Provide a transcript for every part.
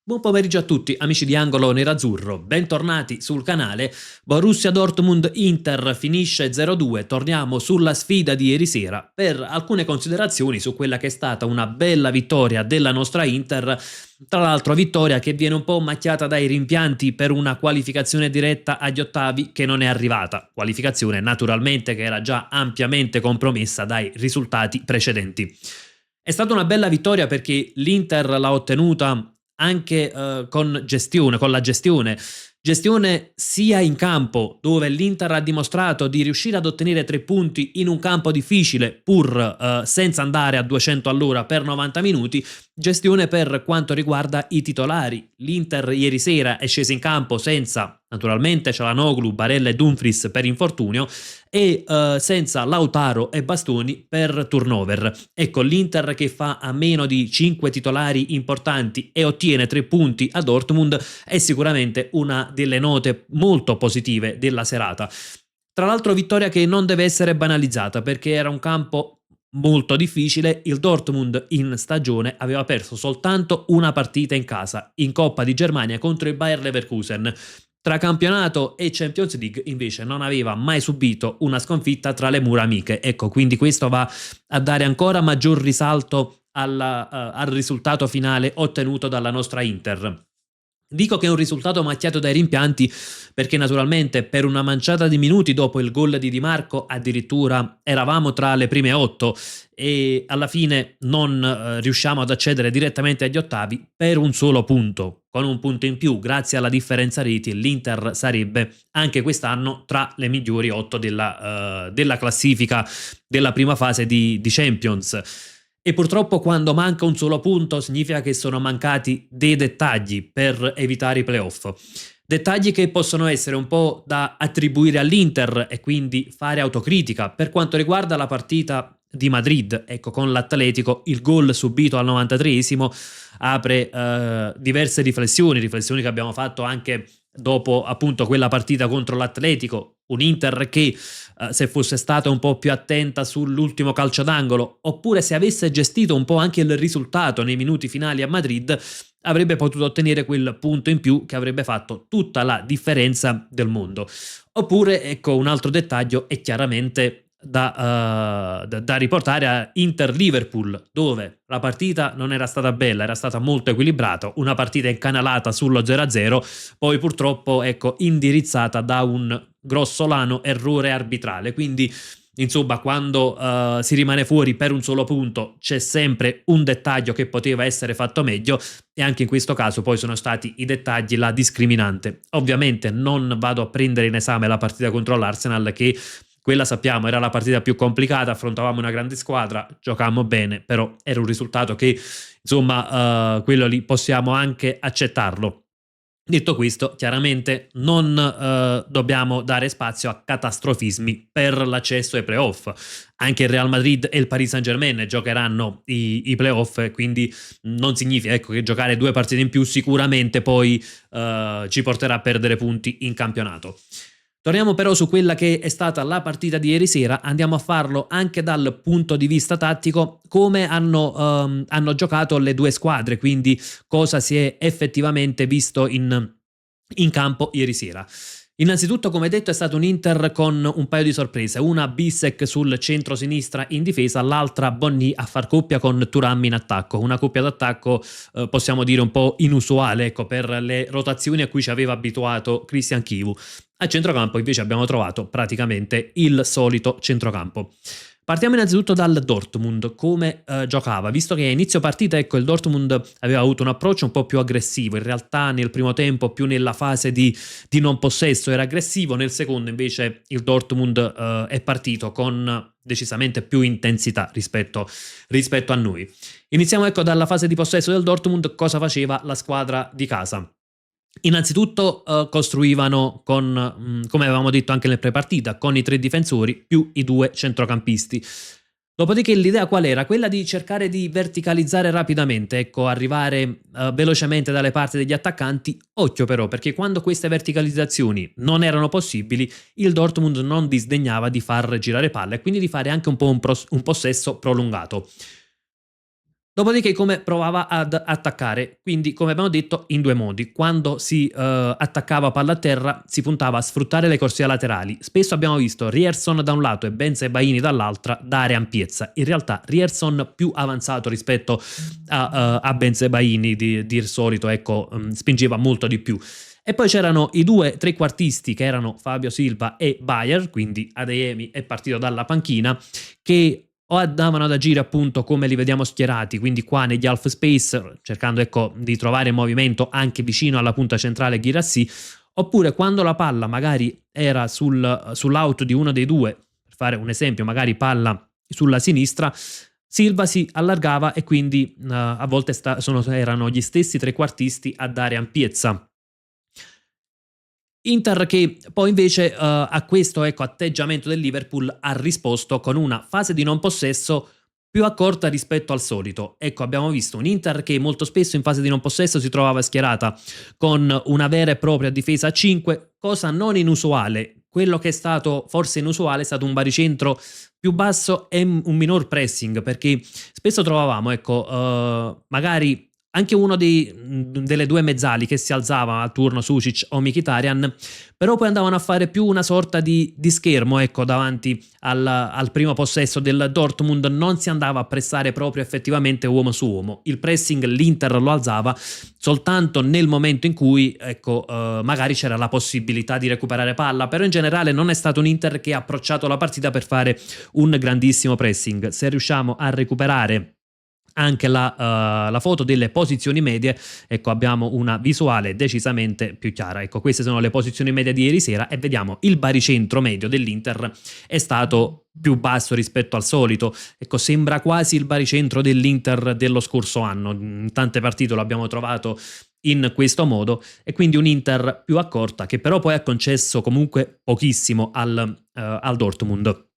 Buon pomeriggio a tutti, amici di Angolo Nerazzurro, bentornati sul canale. Borussia Dortmund-Inter finisce 0-2, torniamo sulla sfida di ieri sera per alcune considerazioni su quella che è stata una bella vittoria della nostra Inter, tra l'altro vittoria che viene un po' macchiata dai rimpianti per una qualificazione diretta agli ottavi che non è arrivata, qualificazione naturalmente che era già ampiamente compromessa dai risultati precedenti. È stata una bella vittoria perché l'Inter l'ha ottenuta anche con la gestione sia in campo, dove l'Inter ha dimostrato di riuscire ad ottenere 3 punti in un campo difficile pur senza andare a 200 all'ora per 90 minuti, gestione per quanto riguarda i titolari. L'Inter ieri sera è scesa in campo senza naturalmente Çalhanoğlu, Barella e Dumfries per infortunio e senza Lautaro e Bastoni per turnover. Ecco, l'Inter che fa a meno di 5 titolari importanti e ottiene 3 punti a Dortmund è sicuramente una delle note molto positive della serata. Tra l'altro vittoria che non deve essere banalizzata perché era un campo molto difficile. Il Dortmund in stagione aveva perso soltanto una partita in casa in Coppa di Germania contro il Bayer Leverkusen. Tra campionato e Champions League invece non aveva mai subito una sconfitta tra le mura amiche. Ecco, quindi questo va a dare ancora maggior risalto al risultato finale ottenuto dalla nostra Inter. Dico che è un risultato macchiato dai rimpianti perché naturalmente per una manciata di minuti dopo il gol di Di Marco addirittura eravamo tra le prime 8 e alla fine non riusciamo ad accedere direttamente agli ottavi per un solo punto. Con un punto in più, grazie alla differenza reti, l'Inter sarebbe anche quest'anno tra le migliori 8 della classifica della prima fase di Champions. E purtroppo quando manca un solo punto significa che sono mancati dei dettagli per evitare i playoff. Dettagli che possono essere un po' da attribuire all'Inter e quindi fare autocritica. Per quanto riguarda la partita di Madrid, ecco, con l'Atletico, il gol subito al 93esimo apre diverse riflessioni che abbiamo fatto anche dopo appunto quella partita contro l'Atletico, un Inter che se fosse stata un po' più attenta sull'ultimo calcio d'angolo oppure se avesse gestito un po' anche il risultato nei minuti finali a Madrid avrebbe potuto ottenere quel punto in più che avrebbe fatto tutta la differenza del mondo. Oppure, ecco, un altro dettaglio è chiaramente da riportare a Inter-Liverpool, dove la partita non era stata bella, era stata molto equilibrata, una partita incanalata sullo 0-0, poi purtroppo ecco, indirizzata da un grossolano errore arbitrale. Quindi insomma quando si rimane fuori per un solo punto c'è sempre un dettaglio che poteva essere fatto meglio e anche in questo caso poi sono stati i dettagli la discriminante. Ovviamente non vado a prendere in esame la partita contro l'Arsenal, che quella sappiamo era la partita più complicata, affrontavamo una grande squadra, giocavamo bene, però era un risultato che insomma quello lì possiamo anche accettarlo. Detto questo, chiaramente non dobbiamo dare spazio a catastrofismi per l'accesso ai playoff. Anche il Real Madrid e il Paris Saint-Germain giocheranno i playoff, quindi non significa ecco, che giocare 2 partite in più sicuramente poi ci porterà a perdere punti in campionato. Torniamo però su quella che è stata la partita di ieri sera, andiamo a farlo anche dal punto di vista tattico, come hanno giocato le due squadre, quindi cosa si è effettivamente visto in campo ieri sera. Innanzitutto, come detto, è stato un Inter con un paio di sorprese, una Bissek sul centro-sinistra in difesa, l'altra Bonni a far coppia con Thuram in attacco, una coppia d'attacco possiamo dire un po' inusuale ecco, per le rotazioni a cui ci aveva abituato Christian Chivu. A centrocampo invece abbiamo trovato praticamente il solito centrocampo. Partiamo innanzitutto dal Dortmund, come giocava, visto che a inizio partita ecco, il Dortmund aveva avuto un approccio un po' più aggressivo, in realtà nel primo tempo più nella fase di non possesso era aggressivo, nel secondo invece il Dortmund è partito con decisamente più intensità rispetto a noi. Iniziamo ecco dalla fase di possesso del Dortmund, cosa faceva la squadra di casa. Innanzitutto costruivano come avevamo detto anche nel prepartita, con i 3 difensori più i 2 centrocampisti. Dopodiché l'idea qual era? Quella di cercare di verticalizzare rapidamente, ecco, arrivare velocemente dalle parti degli attaccanti. Occhio però, perché quando queste verticalizzazioni non erano possibili, il Dortmund non disdegnava di far girare palla e quindi di fare anche un po' un possesso prolungato. Dopodiché come provava ad attaccare? Quindi, come abbiamo detto, in due modi. Quando si attaccava palla a terra, si puntava a sfruttare le corsie laterali. Spesso abbiamo visto Ryerson da un lato e Bensebaini dall'altra dare ampiezza. In realtà Ryerson più avanzato rispetto a Bensebaini di solito, ecco, spingeva molto di più. E poi c'erano i due trequartisti che erano Fabio Silva e Bayer, quindi Adeyemi è partito dalla panchina, che o andavano ad agire appunto come li vediamo schierati, quindi qua negli half space, cercando ecco di trovare movimento anche vicino alla punta centrale Ghirassi, oppure quando la palla magari era sull'out di uno dei due, per fare un esempio, magari palla sulla sinistra, Silva si allargava e quindi a volte erano gli stessi trequartisti a dare ampiezza. Inter che poi invece a questo ecco, atteggiamento del Liverpool ha risposto con una fase di non possesso più accorta rispetto al solito. Ecco, abbiamo visto un Inter che molto spesso in fase di non possesso si trovava schierata con una vera e propria difesa a 5, cosa non inusuale. Quello che è stato forse inusuale è stato un baricentro più basso e un minor pressing, perché spesso trovavamo, ecco, magari anche uno delle due mezzali che si alzava a turno Sucic o Mkhitaryan, però poi andavano a fare più una sorta di schermo, ecco, davanti al primo possesso del Dortmund, non si andava a pressare proprio effettivamente uomo su uomo. Il pressing l'Inter lo alzava soltanto nel momento in cui, ecco, magari c'era la possibilità di recuperare palla, però in generale non è stato un Inter che ha approcciato la partita per fare un grandissimo pressing. Se riusciamo a recuperare anche la foto delle posizioni medie, ecco abbiamo una visuale decisamente più chiara. Ecco, queste sono le posizioni medie di ieri sera e vediamo il baricentro medio dell'Inter è stato più basso rispetto al solito. Ecco, sembra quasi il baricentro dell'Inter dello scorso anno. In tante partite lo abbiamo trovato in questo modo e quindi un Inter più accorta che però poi ha concesso comunque pochissimo al Dortmund.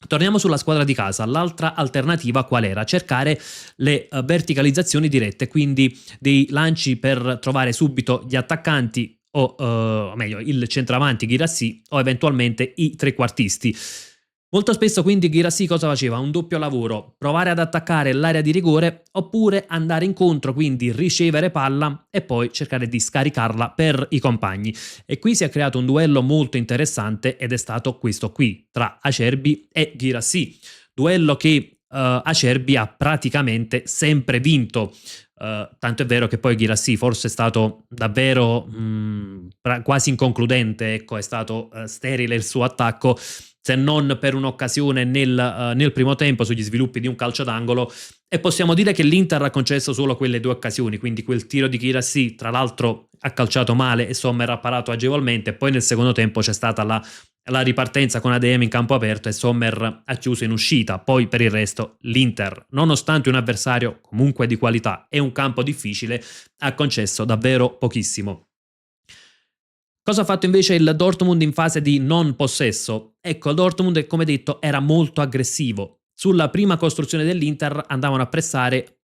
Torniamo sulla squadra di casa. L'altra alternativa qual era? Cercare le verticalizzazioni dirette, quindi dei lanci per trovare subito gli attaccanti o meglio il centravanti Guirassy o eventualmente i trequartisti. Molto spesso quindi Guirassy cosa faceva? Un doppio lavoro, provare ad attaccare l'area di rigore oppure andare incontro, quindi ricevere palla e poi cercare di scaricarla per i compagni. E qui si è creato un duello molto interessante ed è stato questo qui tra Acerbi e Guirassy. Duello che Acerbi ha praticamente sempre vinto. Tanto è vero che poi Guirassy forse è stato davvero quasi inconcludente, ecco, è stato sterile il suo attacco, se non per un'occasione nel primo tempo sugli sviluppi di un calcio d'angolo, e possiamo dire che l'Inter ha concesso solo quelle due occasioni, quindi quel tiro di Guirassy tra l'altro ha calciato male e Sommer ha parato agevolmente, e poi nel secondo tempo c'è stata la ripartenza con ADM in campo aperto e Sommer ha chiuso in uscita. Poi per il resto l'Inter, nonostante un avversario comunque di qualità e un campo difficile, ha concesso davvero pochissimo. Cosa ha fatto invece il Dortmund in fase di non possesso? Ecco, il Dortmund, come detto, era molto aggressivo. Sulla prima costruzione dell'Inter andavano a pressare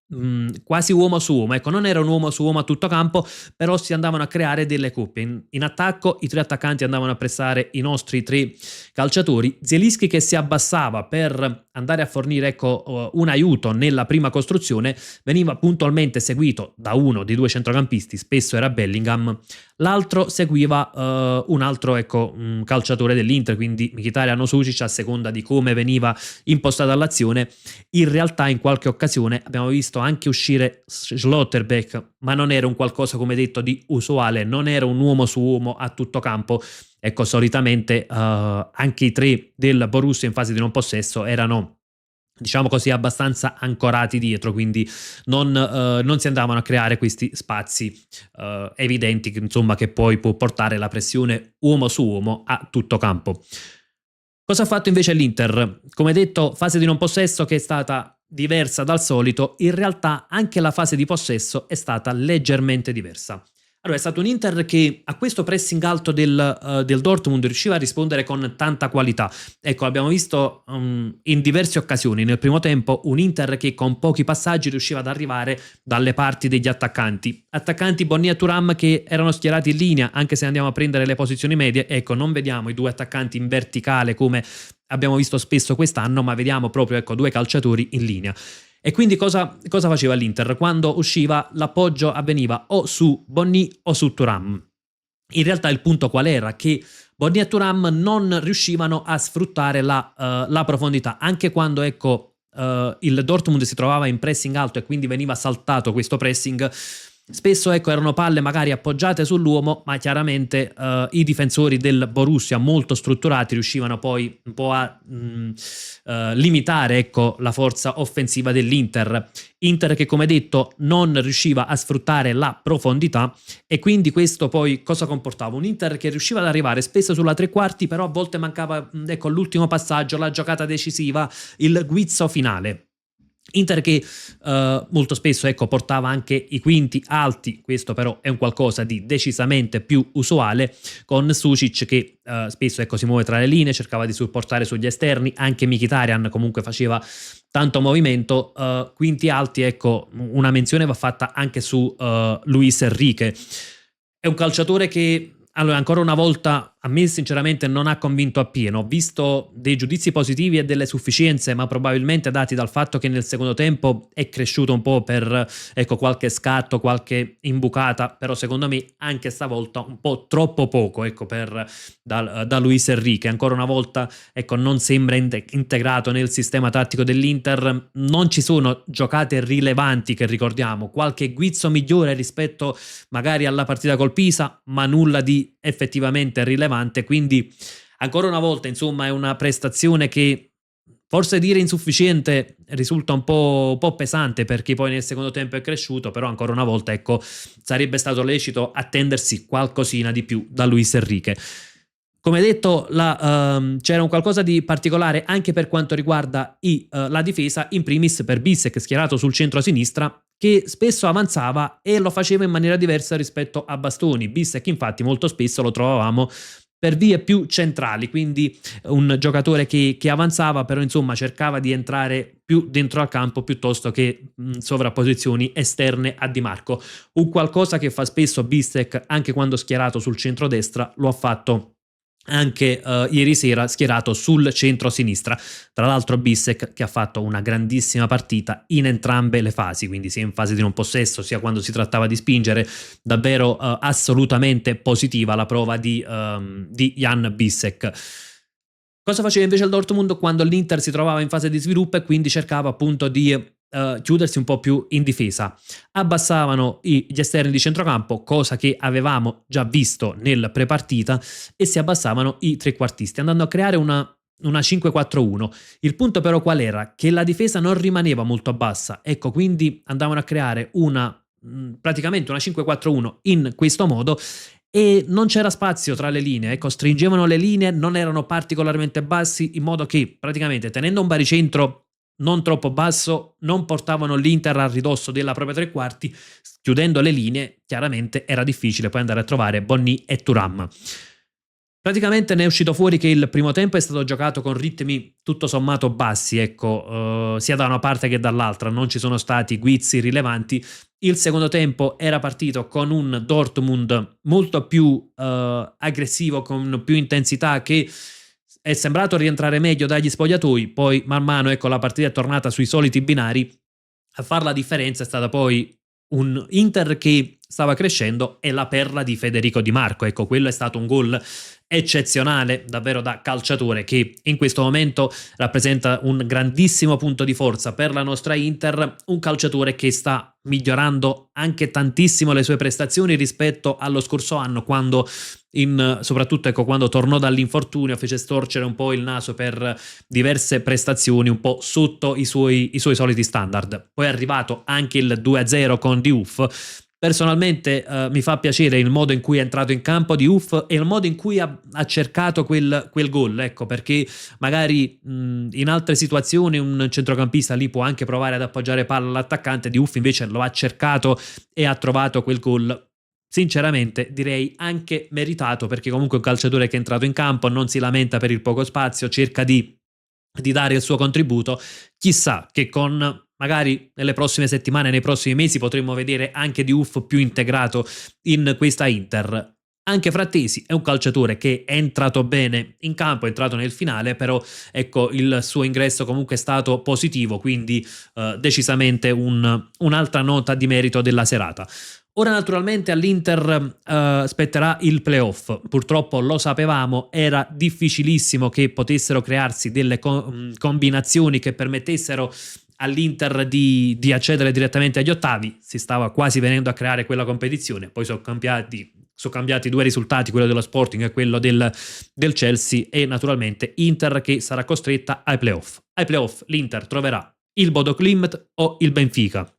quasi uomo su uomo. Ecco, non era un uomo su uomo a tutto campo, però si andavano a creare delle coppie. In attacco i tre attaccanti andavano a pressare i nostri tre calciatori. Zielinski che si abbassava per andare a fornire ecco, un aiuto nella prima costruzione veniva puntualmente seguito da uno dei due centrocampisti, spesso era Bellingham. L'altro seguiva un altro ecco, un calciatore dell'Inter, quindi Mkhitaryan o Sucic a seconda di come veniva impostata l'azione. In realtà in qualche occasione abbiamo visto anche uscire Schlotterbeck, ma non era un qualcosa come detto di usuale, non era un uomo su uomo a tutto campo. Ecco, solitamente anche i tre del Borussia in fase di non possesso erano, diciamo così, abbastanza ancorati dietro, quindi non si andavano a creare questi spazi evidenti, insomma, che poi può portare la pressione uomo su uomo a tutto campo. Cosa ha fatto invece l'Inter? Come detto, fase di non possesso che è stata diversa dal solito, in realtà anche la fase di possesso è stata leggermente diversa. Allora, è stato un Inter che a questo pressing alto del Dortmund riusciva a rispondere con tanta qualità. Ecco, abbiamo visto in diverse occasioni nel primo tempo un Inter che con pochi passaggi riusciva ad arrivare dalle parti degli attaccanti. Attaccanti Bonnia e Thuram che erano schierati in linea, anche se andiamo a prendere le posizioni medie, ecco, non vediamo i due attaccanti in verticale come abbiamo visto spesso quest'anno, ma vediamo proprio ecco, due calciatori in linea. E quindi cosa faceva l'Inter? Quando usciva l'appoggio avveniva o su Bonny o su Thuram. In realtà il punto qual era? Che Bonny e Thuram non riuscivano a sfruttare la profondità, anche quando ecco, il Dortmund si trovava in pressing alto e quindi veniva saltato questo pressing. Spesso ecco, erano palle magari appoggiate sull'uomo, ma chiaramente i difensori del Borussia molto strutturati riuscivano poi un po' a limitare ecco, la forza offensiva dell'Inter. Inter che come detto non riusciva a sfruttare la profondità e quindi questo poi cosa comportava? Un Inter che riusciva ad arrivare spesso sulla tre quarti, però a volte mancava ecco, l'ultimo passaggio, la giocata decisiva, il guizzo finale. Inter che molto spesso ecco, portava anche i quinti alti, questo però è un qualcosa di decisamente più usuale, con Sušić che spesso ecco, si muove tra le linee, cercava di supportare sugli esterni, anche Mkhitaryan comunque faceva tanto movimento, quinti alti, ecco, una menzione va fatta anche su Luis Enrique. È un calciatore che allora, ancora una volta, a me sinceramente non ha convinto appieno. Ho visto dei giudizi positivi e delle sufficienze, ma probabilmente dati dal fatto che nel secondo tempo è cresciuto un po' per ecco, qualche scatto, qualche imbucata, però secondo me anche stavolta un po' troppo poco ecco, da Luis Enrique. Ancora una volta ecco, non sembra integrato nel sistema tattico dell'Inter, non ci sono giocate rilevanti che ricordiamo, qualche guizzo migliore rispetto magari alla partita col Pisa, ma nulla di effettivamente rilevante, quindi ancora una volta insomma è una prestazione che forse dire insufficiente risulta un po' pesante perché poi nel secondo tempo è cresciuto, però ancora una volta ecco sarebbe stato lecito attendersi qualcosina di più da Luis Enrique. Come detto, c'era un qualcosa di particolare anche per quanto riguarda la difesa, in primis per Bissek schierato sul centro-sinistra, che spesso avanzava e lo faceva in maniera diversa rispetto a Bastoni. Bissek infatti molto spesso lo trovavamo per vie più centrali, quindi un giocatore che avanzava, però insomma cercava di entrare più dentro al campo piuttosto che sovrapposizioni esterne a Di Marco. Un qualcosa che fa spesso Bissek anche quando schierato sul centro-destra, lo ha fatto anche ieri sera schierato sul centro-sinistra. Tra l'altro Bissek che ha fatto una grandissima partita in entrambe le fasi, quindi sia in fase di non possesso sia quando si trattava di spingere, davvero assolutamente positiva la prova di Jan Bissek. Cosa faceva invece il Dortmund quando l'Inter si trovava in fase di sviluppo e quindi cercava appunto di chiudersi un po' più in difesa? Abbassavano gli esterni di centrocampo, cosa che avevamo già visto nel prepartita, e si abbassavano i trequartisti, andando a creare una 5-4-1. Il punto però qual era? Che la difesa non rimaneva molto bassa, ecco, quindi andavano a creare praticamente una 5-4-1 in questo modo e non c'era spazio tra le linee, ecco, stringevano le linee, non erano particolarmente bassi, in modo che praticamente tenendo un baricentro non troppo basso, non portavano l'Inter a ridosso della propria tre quarti, chiudendo le linee, chiaramente era difficile poi andare a trovare Bonny e Thuram. Praticamente ne è uscito fuori che il primo tempo è stato giocato con ritmi tutto sommato bassi, ecco, sia da una parte che dall'altra, non ci sono stati guizzi rilevanti. Il secondo tempo era partito con un Dortmund molto più aggressivo, con più intensità, che è sembrato rientrare meglio dagli spogliatoi, poi man mano ecco, la partita è tornata sui soliti binari. A far la differenza è stata poi un Inter che stava crescendo e la perla di Federico Di Marco, ecco, quello è stato un gol eccezionale, davvero da calciatore, che in questo momento rappresenta un grandissimo punto di forza per la nostra Inter, un calciatore che sta migliorando anche tantissimo le sue prestazioni rispetto allo scorso anno, quando soprattutto ecco, quando tornò dall'infortunio fece storcere un po' il naso per diverse prestazioni un po' sotto i suoi soliti standard. Poi è arrivato anche il 2-0 con Diouf. Personalmente mi fa piacere il modo in cui è entrato in campo Diouf e il modo in cui ha cercato quel gol, ecco, perché magari in altre situazioni un centrocampista lì può anche provare ad appoggiare palla all'attaccante, Diouf invece lo ha cercato e ha trovato quel gol. Sinceramente direi anche meritato, perché comunque è un calciatore che è entrato in campo, non si lamenta per il poco spazio, cerca di dare il suo contributo. Chissà che con magari nelle prossime settimane, nei prossimi mesi potremo vedere anche Diouf più integrato in questa Inter. Anche Frattesi è un calciatore che è entrato bene in campo, è entrato nel finale, però ecco il suo ingresso comunque è stato positivo, quindi decisamente un'altra nota di merito della serata. Ora naturalmente all'Inter spetterà il playoff, purtroppo lo sapevamo, era difficilissimo che potessero crearsi delle combinazioni che permettessero all'Inter di accedere direttamente agli ottavi, si stava quasi venendo a creare quella competizione, poi sono cambiati due risultati, quello dello Sporting e quello del Chelsea, e naturalmente Inter che sarà costretta ai playoff. Ai playoff l'Inter troverà il Bodo Glimt o il Benfica.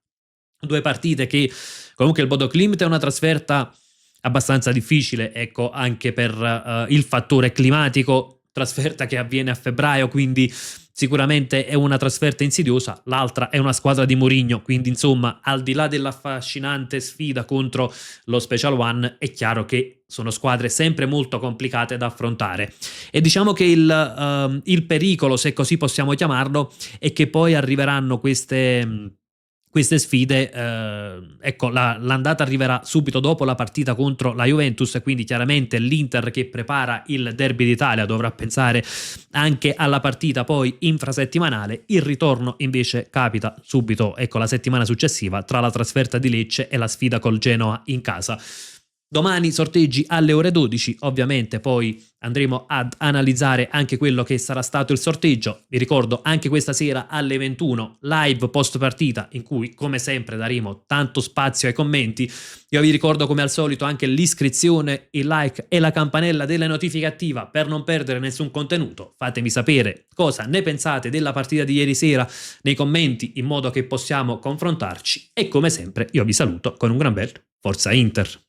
Due partite che comunque il Bodo Glimt è una trasferta abbastanza difficile, ecco, anche per il fattore climatico, trasferta che avviene a febbraio, quindi sicuramente è una trasferta insidiosa. L'altra è una squadra di Mourinho, quindi insomma, al di là dell'affascinante sfida contro lo Special One, è chiaro che sono squadre sempre molto complicate da affrontare. E diciamo che il pericolo, se così possiamo chiamarlo, è che poi arriveranno queste sfide, ecco, l'andata arriverà subito dopo la partita contro la Juventus, quindi chiaramente l'Inter che prepara il Derby d'Italia dovrà pensare anche alla partita poi infrasettimanale. Il ritorno invece capita subito, ecco, la settimana successiva, tra la trasferta di Lecce e la sfida col Genoa in casa. Domani sorteggi alle ore 12, ovviamente poi andremo ad analizzare anche quello che sarà stato il sorteggio. Vi ricordo anche questa sera alle 21 live post partita, in cui come sempre daremo tanto spazio ai commenti. Io vi ricordo come al solito anche l'iscrizione, il like e la campanella delle notifiche attiva per non perdere nessun contenuto. Fatemi sapere cosa ne pensate della partita di ieri sera nei commenti, in modo che possiamo confrontarci, e come sempre io vi saluto con un gran bel Forza Inter.